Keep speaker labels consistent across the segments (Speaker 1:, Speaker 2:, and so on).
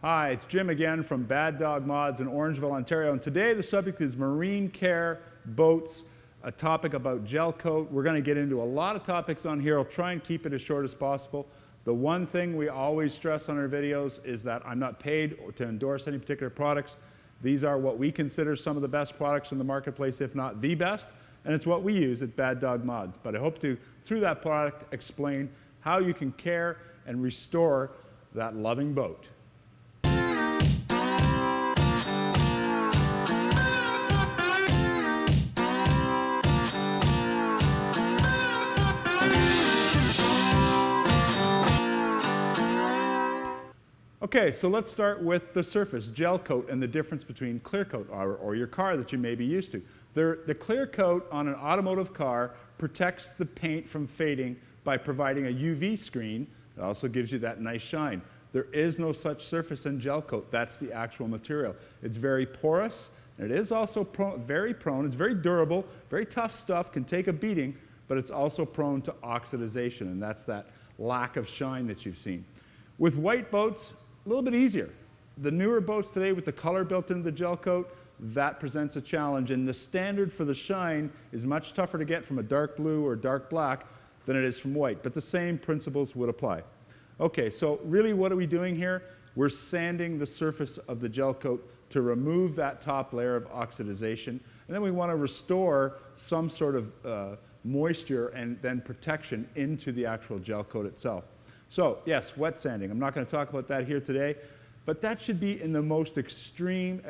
Speaker 1: Hi, it's Jim again from Bad Dog Mods in Orangeville, Ontario, and today the subject is marine care boats, a topic about Gelcoat. We're going to get into a lot of topics on here. I'll try and keep it as short as possible. The one thing we always stress on our videos is that I'm not paid to endorse any particular products. These are what we consider some of the best products in the marketplace, if not the best, and it's what we use at Bad Dog Mods. But I hope to, through that product, explain how you can care and restore that loving boat. Okay, so let's start with the surface, Gelcoat, and the difference between clear coat or your car that you may be used to. The clear coat on an automotive car protects the paint from fading by providing a UV screen. It also gives you that nice shine. There is no such surface in Gelcoat. That's the actual material. It's very porous, and it is also very prone. It's very durable, very tough stuff, can take a beating, but it's also prone to oxidization, and that's that lack of shine that you've seen. With white boats, a little bit easier. The newer boats today with the color built into the Gelcoat, that presents a challenge, and the standard for the shine is much tougher to get from a dark blue or dark black than it is from white, but the same principles would apply. Okay, so really what are we doing here? We're sanding the surface of the Gelcoat to remove that top layer of oxidization, and then we want to restore some sort of moisture and then protection into the actual Gelcoat itself. So yes, wet sanding. I'm not going to talk about that here today, but that should be in the most extreme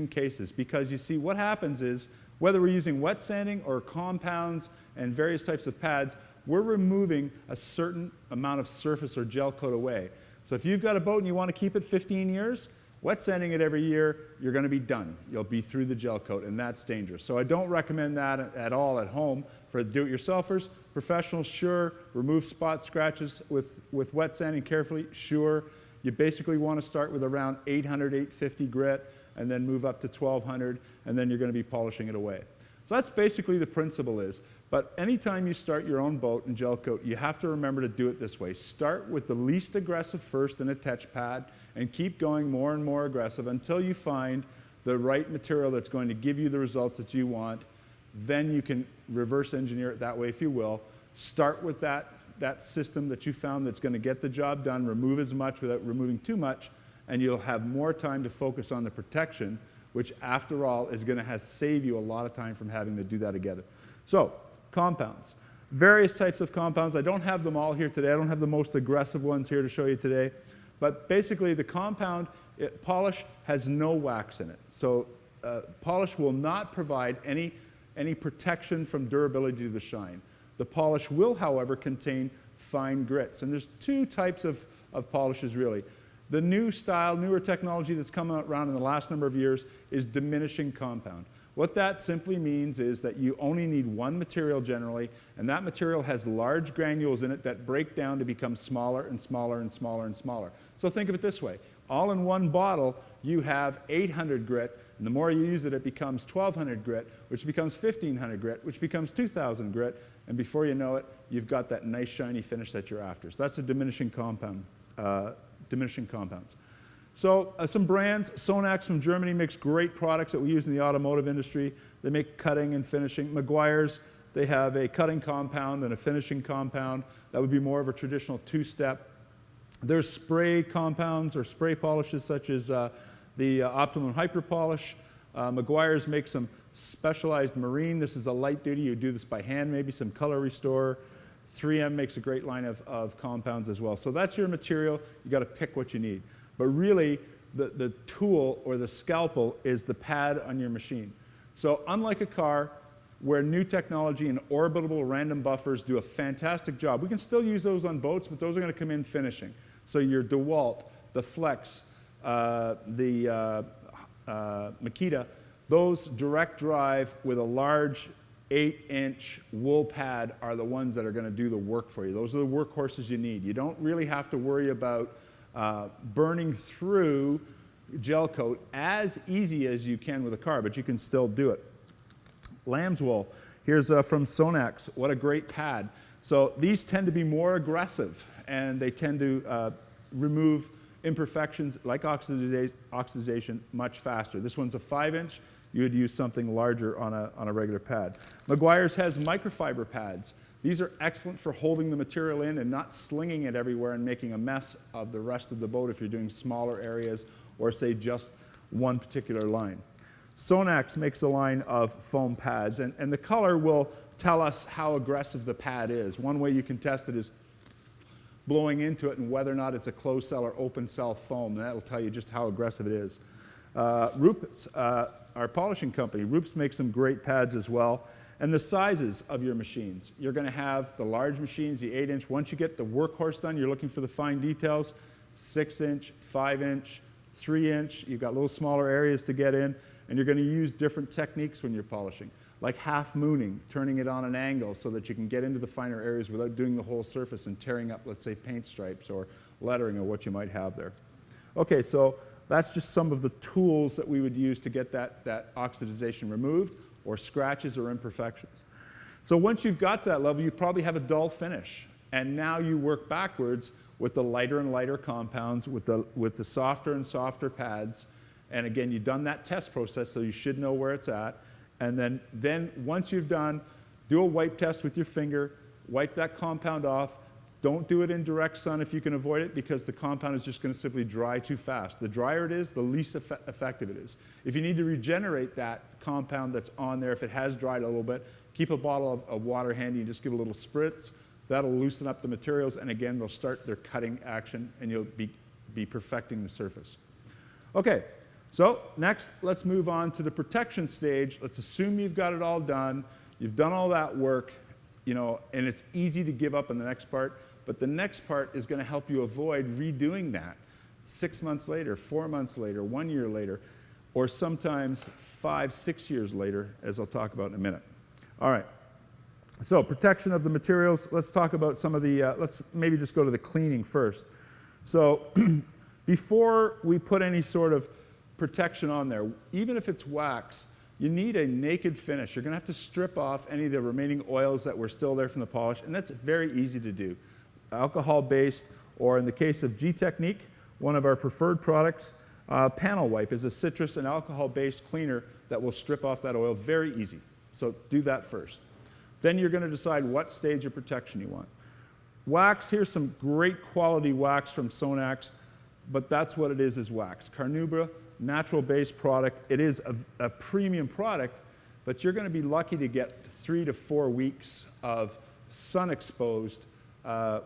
Speaker 1: cases, because you see what happens is, whether we're using wet sanding or compounds and various types of pads, we're removing a certain amount of surface or Gelcoat away. So if you've got a boat and you want to keep it 15 years, wet sanding it every year, you're going to be done. You'll be through the Gelcoat, and that's dangerous. So I don't recommend that at all at home. For do-it-yourselfers, professionals, sure. Remove spot scratches with wet sanding carefully, sure. You basically want to start with around 800, 850 grit, and then move up to 1200, and then you're going to be polishing it away. So that's basically the principle is. But anytime you start your own boat in Gelcoat, you have to remember to do it this way. Start with the least aggressive first in a touch pad, and keep going more and more aggressive until you find the right material that's going to give you the results that you want. Then you can reverse engineer it that way if you will. Start with that system that you found that's going to get the job done, remove as much without removing too much, and you'll have more time to focus on the protection, which after all is going to save you a lot of time from having to do that together. So, compounds. Various types of compounds. I don't have them all here today. I don't have the most aggressive ones here to show you today. But basically the compound polish has no wax in it. So polish will not provide any protection from durability to the shine. The polish will, however, contain fine grits. And there's two types of polishes really. The new style, newer technology that's come around in the last number of years is diminishing compound. What that simply means is that you only need one material generally, and that material has large granules in it that break down to become smaller and smaller and smaller and smaller. So think of it this way. All in one bottle, you have 800 grit, and the more you use it, it becomes 1200 grit, which becomes 1500 grit, which becomes 2000 grit, and before you know it, you've got that nice shiny finish that you're after. So that's a diminishing compound, diminishing compounds. So some brands, Sonax from Germany makes great products that we use in the automotive industry. They make cutting and finishing. Meguiar's, they have a cutting compound and a finishing compound. That would be more of a traditional two-step. There's spray compounds or spray polishes such as the Optimum Hyper Polish. Meguiar's makes some specialized marine. This is a light duty. You do this by hand, maybe some color restore. 3M makes a great line of compounds as well. So that's your material. You got to pick what you need. But really, the tool or the scalpel is the pad on your machine. So unlike a car, where new technology and orbitable random buffers do a fantastic job, we can still use those on boats, but those are going to come in finishing. So your DeWalt, the Flex, the Makita, those direct drive with a large 8-inch wool pad are the ones that are going to do the work for you. Those are the workhorses you need. You don't really have to worry about burning through Gelcoat as easy as you can with a car, but you can still do it. Lamb's wool. Here's from Sonax. What a great pad. So these tend to be more aggressive, and they tend to remove Imperfections, like oxidization, much faster. This one's a 5-inch. You would use something larger on a regular pad. Meguiar's has microfiber pads. These are excellent for holding the material in and not slinging it everywhere and making a mess of the rest of the boat if you're doing smaller areas or, say, just one particular line. Sonax makes a line of foam pads, and the color will tell us how aggressive the pad is. One way you can test it is blowing into it and whether or not it's a closed cell or open cell foam, and that will tell you just how aggressive it is. Rupp's, our polishing company, Rupp's makes some great pads as well. And the sizes of your machines. You're going to have the large machines, the 8-inch. Once you get the workhorse done, you're looking for the fine details. 6-inch, 5-inch, 3-inch. You've got little smaller areas to get in, and you're going to use different techniques when you're polishing, like half mooning, turning it on an angle so that you can get into the finer areas without doing the whole surface and tearing up, let's say, paint stripes or lettering or what you might have there. Okay, so that's just some of the tools that we would use to get that oxidization removed, or scratches or imperfections. So once you've got to that level, you probably have a dull finish. And now you work backwards with the lighter and lighter compounds, with the softer and softer pads. And again, you've done that test process, so you should know where it's at. And then once you've done, do a wipe test with your finger, wipe that compound off. Don't do it in direct sun if you can avoid it, because the compound is just going to simply dry too fast. The drier it is, the least effective it is. If you need to regenerate that compound that's on there, if it has dried a little bit, keep a bottle of water handy and just give a little spritz. That'll loosen up the materials, and again, they'll start their cutting action, and you'll be perfecting the surface. Okay, so next, let's move on to the protection stage. Let's assume you've got it all done. You've done all that work, you know, and it's easy to give up on the next part. But the next part is going to help you avoid redoing that 6 months later, 4 months later, 1 year later, or sometimes 5, 6 years later, as I'll talk about in a minute. All right. So protection of the materials. Let's talk about some of the, let's maybe just go to the cleaning first. So before we put any sort of protection on there, even if it's wax, you need a naked finish. You're going to have to strip off any of the remaining oils that were still there from the polish, and that's very easy to do. Alcohol-based, or in the case of GTechniq, one of our preferred products, Panel Wipe is a citrus and alcohol-based cleaner that will strip off that oil very easy. So do that first. Then you're going to decide what stage of protection you want. Wax, here's some great quality wax from Sonax, but that's what it is wax. Carnauba, natural-based product. It is a premium product, but you're going to be lucky to get 3 to 4 weeks of sun-exposed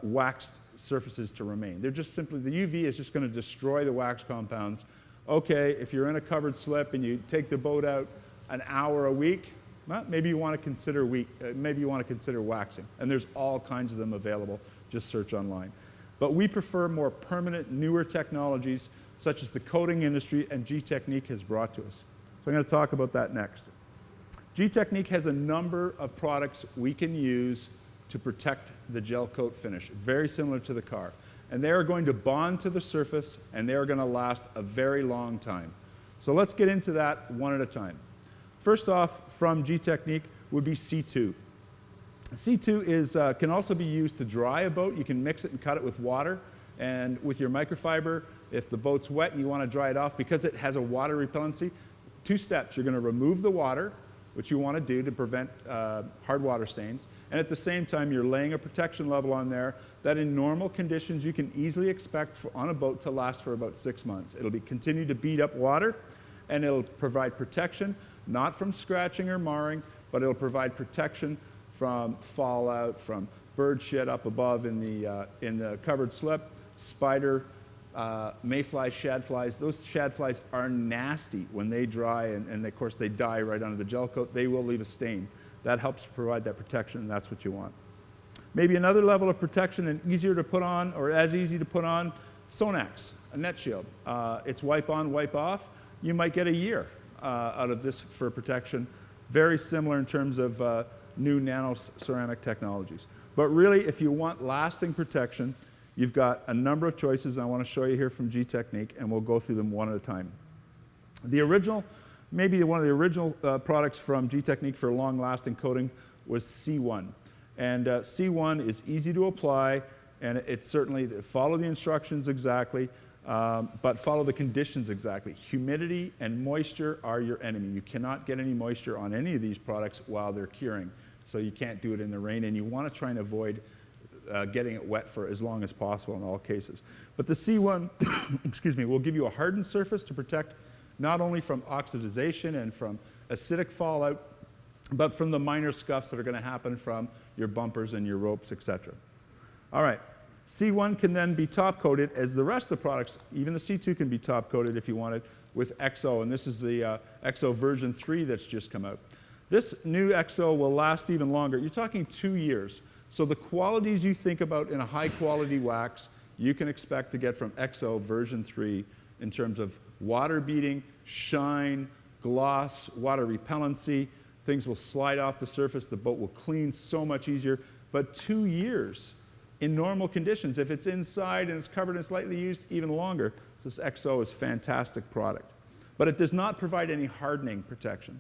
Speaker 1: waxed surfaces to remain. They're just simply, the UV is just going to destroy the wax compounds. Okay, if you're in a covered slip and you take the boat out an hour a week, well, maybe you want to consider waxing. And there's all kinds of them available. Just search online. But we prefer more permanent, newer technologies, such as the coating industry and GTechniq has brought to us. So I'm going to talk about that next. GTechniq has a number of products we can use to protect the gel coat finish, very similar to the car. And they are going to bond to the surface, and they are going to last a very long time. So let's get into that one at a time. First off, from GTechniq would be C2. C2 can also be used to dry a boat. You can mix it and cut it with water. And with your microfiber, if the boat's wet and you want to dry it off, because it has a water repellency, 2 steps. You're going to remove the water, which you want to do to prevent hard water stains. And at the same time, you're laying a protection level on there that in normal conditions you can easily expect on a boat to last for about 6 months. It'll continue to beat up water, and it'll provide protection, not from scratching or marring, but it'll provide protection from fallout, from bird shit up above in the covered slip, spider, mayflies, shadflies. Those shadflies are nasty when they dry, and of course they die right under the gel coat. They will leave a stain. That helps provide that protection, and that's what you want. Maybe another level of protection and easier to put on, or as easy to put on, Sonax, a net shield. It's wipe on, wipe off. You might get a year out of this for protection. Very similar in terms of new nano ceramic technologies. But really, if you want lasting protection, you've got a number of choices I want to show you here from GTechniq, and we'll go through them one at a time. The original, maybe one of the original products from GTechniq for long-lasting coating was C1. And C1 is easy to apply, and it certainly follow the instructions exactly. but follow the conditions exactly. Humidity and moisture are your enemy. You cannot get any moisture on any of these products while they're curing, so you can't do it in the rain, and you want to try and avoid getting it wet for as long as possible in all cases. But the C1 excuse me, will give you a hardened surface to protect not only from oxidization and from acidic fallout, but from the minor scuffs that are going to happen from your bumpers and your ropes, etc. All right. C1 can then be top coated as the rest of the products, even the C2 can be top coated if you want it, with XO, and this is the XO version 3 that's just come out. This new XO will last even longer. You're talking 2 years. So the qualities you think about in a high quality wax, you can expect to get from XO version 3 in terms of water beating, shine, gloss, water repellency. Things will slide off the surface, the boat will clean so much easier, but 2 years in normal conditions. If it's inside and it's covered and slightly used, even longer. So this XO is a fantastic product. But it does not provide any hardening protection.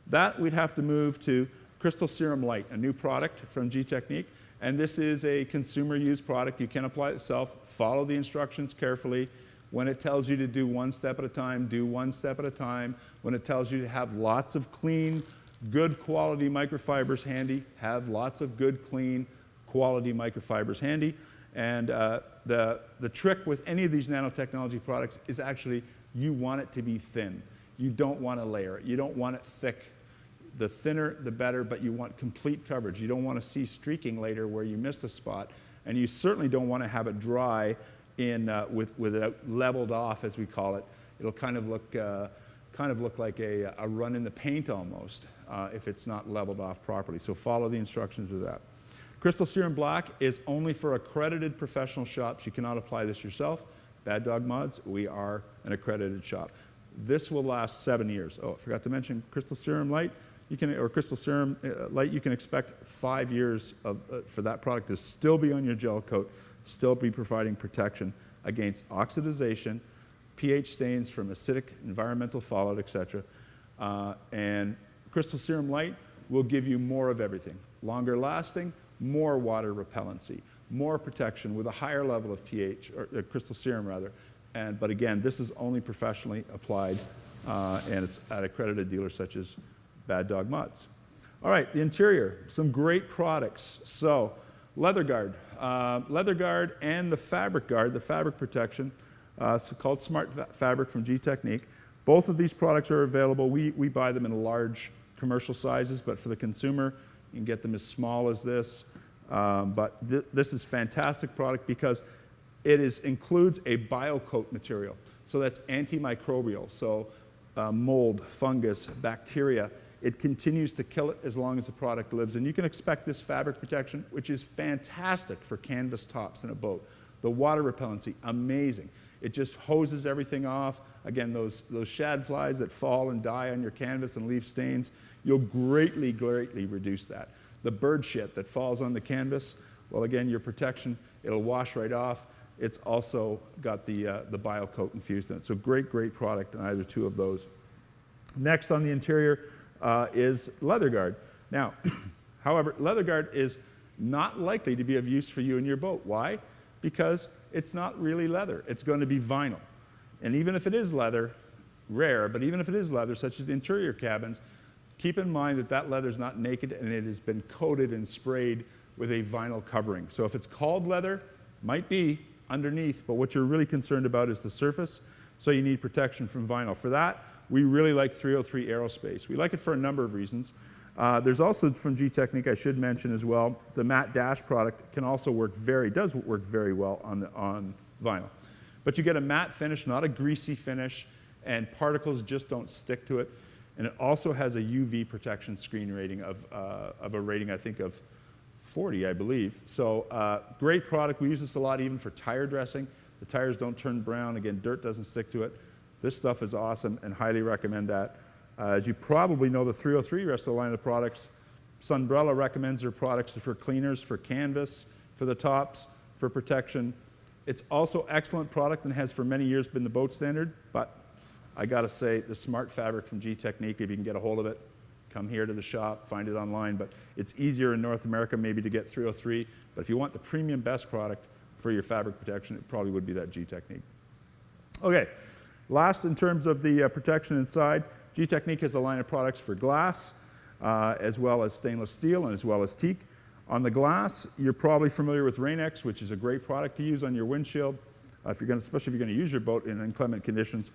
Speaker 1: That we'd have to move to Crystal Serum Light, a new product from GTechniq. And this is a consumer use product. You can apply it yourself. Follow the instructions carefully. When it tells you to do one step at a time, do one step at a time. When it tells you to have lots of clean, good quality microfibers handy, have lots of good, clean, quality microfibers handy. And the trick with any of these nanotechnology products is actually you want it to be thin. You don't want to layer it. You don't want it thick. The thinner, the better, but you want complete coverage. You don't want to see streaking later where you missed a spot. And you certainly don't want to have it dry with it leveled off, as we call it. It'll kind of look like a run in the paint almost if it's not leveled off properly. So follow the instructions of that. Crystal Serum Black is only for accredited professional shops. You cannot apply this yourself. Bad Dog Mods, we are an accredited shop. This will last 7 years. Oh, I forgot to mention Crystal Serum Light, or Crystal Serum Light, you can expect 5 years for that product to still be on your gel coat, still be providing protection against oxidization, pH stains from acidic environmental fallout, etc. And Crystal Serum Light will give you more of everything. Longer lasting, more water repellency, more protection with a higher level of pH, or crystal serum rather. But again, this is only professionally applied, and it's at accredited dealers such as Bad Dog Mods. All right, the interior, some great products. So, Leather Guard and the Fabric Guard, the fabric protection, called Smart Fabric from GTechniq. Both of these products are available. We buy them in large commercial sizes, but for the consumer, you can get them as small as this. But this is fantastic product because it includes a biocoat material. So that's antimicrobial. So mold, fungus, bacteria, it continues to kill it as long as the product lives. And you can expect this fabric protection, which is fantastic for canvas tops in a boat. The water repellency, amazing. It just hoses everything off. Again, those shad flies that fall and die on your canvas and leave stains, you'll greatly, greatly reduce that. The bird shit that falls on the canvas, well, again, your protection, it'll wash right off. It's also got the biocoat infused in it. So great, great product in either two of those. Next on the interior is Leather Guard. Now, however, Leather Guard is not likely to be of use for you in your boat. Why? Because it's not really leather. It's going to be vinyl. And even if it is leather, rare, but even if it is leather, such as the interior cabins, keep in mind that that leather is not naked and it has been coated and sprayed with a vinyl covering. So if it's called leather, might be underneath, but what you're really concerned about is the surface, so you need protection from vinyl. For that, we really like 303 Aerospace. We like it for a number of reasons. There's also from GTechniq, I should mention as well, the matte dash product can also does work very well on vinyl. But you get a matte finish, not a greasy finish, and particles just don't stick to it. And it also has a UV protection screen rating of a rating, I think, of 40, I believe. So great product. We use this a lot even for tire dressing. The tires don't turn brown. Again, dirt doesn't stick to it. This stuff is awesome and highly recommend that. As you probably know, the 303 rest of the line of products, Sunbrella recommends their products for cleaners, for canvas, for the tops, for protection. It's also excellent product and has for many years been the boat standard, but I gotta say, the Smart Fabric from GTechniq, if you can get a hold of it, come here to the shop, find it online, but it's easier in North America maybe to get 303, but if you want the premium best product for your fabric protection, it probably would be that GTechniq. Okay, last in terms of the protection inside, GTechniq has a line of products for glass, as well as stainless steel and as well as teak. On the glass, you're probably familiar with Rain-X, which is a great product to use on your windshield, especially if you're going to use your boat in inclement conditions.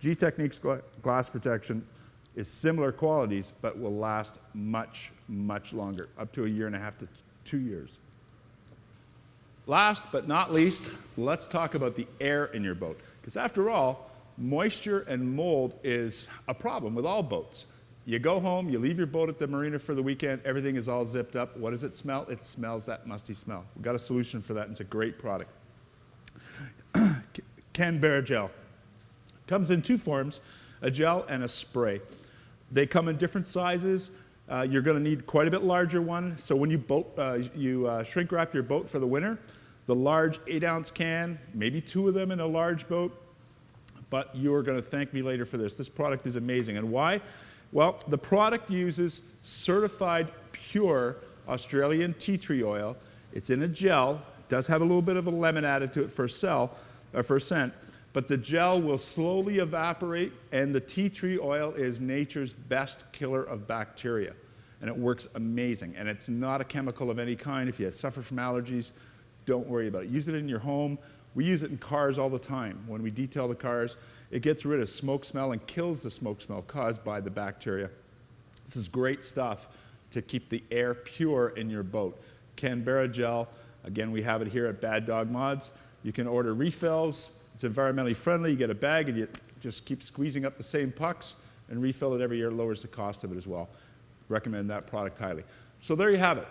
Speaker 1: GTechniq's glass protection is similar qualities, but will last much, much longer, up to 1.5 to 2 years. Last but not least, let's talk about the air in your boat. Because after all, moisture and mold is a problem with all boats. You go home, you leave your boat at the marina for the weekend, everything is all zipped up. What does it smell? It smells that musty smell. We've got a solution for that, and it's a great product. Canberra gel. Comes in 2 forms, a gel and a spray. They come in different sizes. You're going to need quite a bit larger one. So when you shrink wrap your boat for the winter, the large 8-ounce can, maybe 2 of them in a large boat, but you're going to thank me later for this. This product is amazing. And why? Well, the product uses certified pure Australian tea tree oil. It's in a gel. It does have a little bit of a lemon added to it for scent, but the gel will slowly evaporate, and the tea tree oil is nature's best killer of bacteria. And it works amazing. And it's not a chemical of any kind. If you suffer from allergies, don't worry about it. Use it in your home. We use it in cars all the time. When we detail the cars, it gets rid of smoke smell and kills the smoke smell caused by the bacteria. This is great stuff to keep the air pure in your boat. Canberra gel, again, we have it here at Bad Dog Mods. You can order refills. It's environmentally friendly. You get a bag and you just keep squeezing up the same pucks and refill it every year. It lowers the cost of it as well. Recommend that product highly. So there you have it.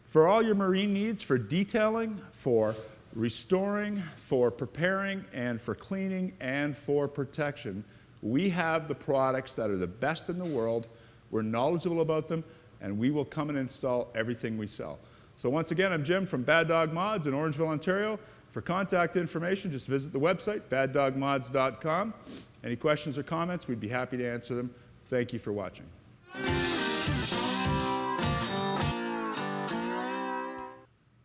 Speaker 1: For all your marine needs, for detailing, for restoring, for preparing, and for cleaning, and for protection, we have the products that are the best in the world. We're knowledgeable about them, and we will come and install everything we sell. So once again, I'm Jim from Bad Dog Mods in Orangeville, Ontario. For contact information, just visit the website, baddogmods.com. Any questions or comments, we'd be happy to answer them. Thank you for watching.